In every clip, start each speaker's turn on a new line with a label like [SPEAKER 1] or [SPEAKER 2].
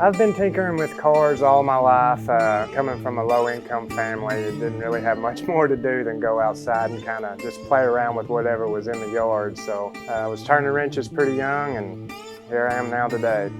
[SPEAKER 1] I've been tinkering with cars all my life. Coming from a low-income family, it didn't really have much more to do than go outside and kind of just play around with whatever was in the yard. So I was turning wrenches pretty young, and here I am now today.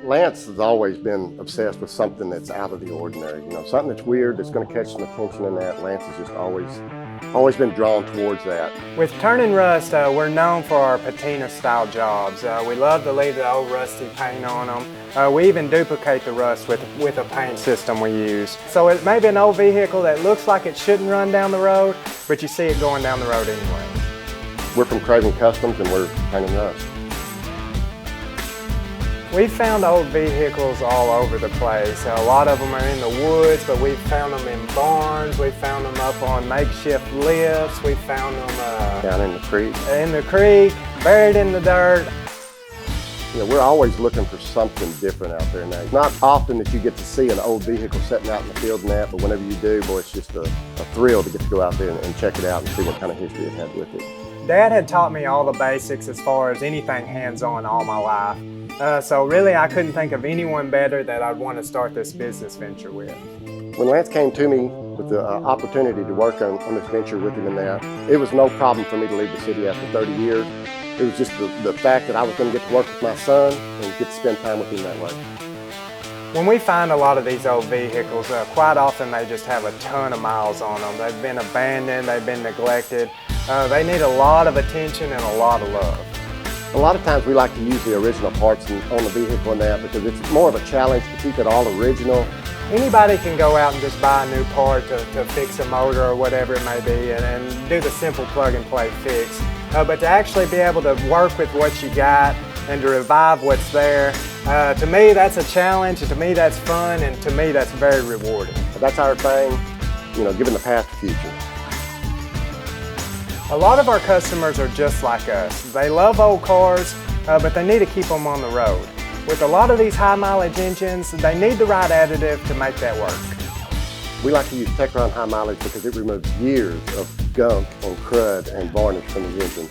[SPEAKER 2] Lance has always been obsessed with something that's out of the ordinary. You know, something that's weird, that's going to catch some attention in that. Lance has just always been drawn towards that.
[SPEAKER 1] With Turnin Rust, we're known for our patina style jobs. We love to leave the old rusty paint on them. We even duplicate the rust with a paint system we use. So it may be an old vehicle that looks like it shouldn't run down the road, but you see it going down the road anyway.
[SPEAKER 2] We're from Kravened Kustoms and we're painting rust.
[SPEAKER 1] We've found old vehicles all over the place. A lot of them are in the woods, but we've found them in barns. We've found them up on makeshift lifts. We've found them
[SPEAKER 2] down in the creek.
[SPEAKER 1] In the creek, buried in the dirt.
[SPEAKER 2] You know, we're always looking for something different out there now. It's not often that you get to see an old vehicle sitting out in the field and that, but whenever you do, boy, it's just a thrill to get to go out there and check it out and see what kind of history it had with it.
[SPEAKER 1] Dad had taught me all the basics as far as anything hands-on all my life. So really, I couldn't think of anyone better that I'd want to start this business venture with.
[SPEAKER 2] When Lance came to me with the opportunity to work on this venture with him and that, it was no problem for me to leave the city after 30 years. It was just the fact that I was going to get to work with my son and get to spend time with him that way.
[SPEAKER 1] When we find a lot of these old vehicles, quite often they just have a ton of miles on them. They've been abandoned, they've been neglected. They need a lot of attention and a lot of love.
[SPEAKER 2] A lot of times we like to use the original parts on the vehicle and that because it's more of a challenge to keep it all original.
[SPEAKER 1] Anybody can go out and just buy a new part to fix a motor or whatever it may be and do the simple plug and play fix. But to actually be able to work with what you got and to revive what's there, to me that's a challenge, to me that's fun, and to me that's very rewarding.
[SPEAKER 2] That's our thing, you know, giving the past a future.
[SPEAKER 1] A lot of our customers are just like us. They love old cars, but they need to keep them on the road. With a lot of these high mileage engines, they need the right additive to make that work.
[SPEAKER 2] We like to use Techron high mileage because it removes years of gunk and crud and varnish from the engines.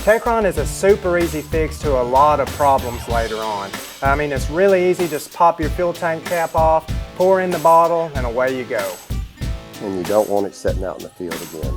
[SPEAKER 1] Techron is a super easy fix to a lot of problems later on. I mean, it's really easy, just pop your fuel tank cap off, pour in the bottle, and away you go.
[SPEAKER 2] And you don't want it sitting out in the field again.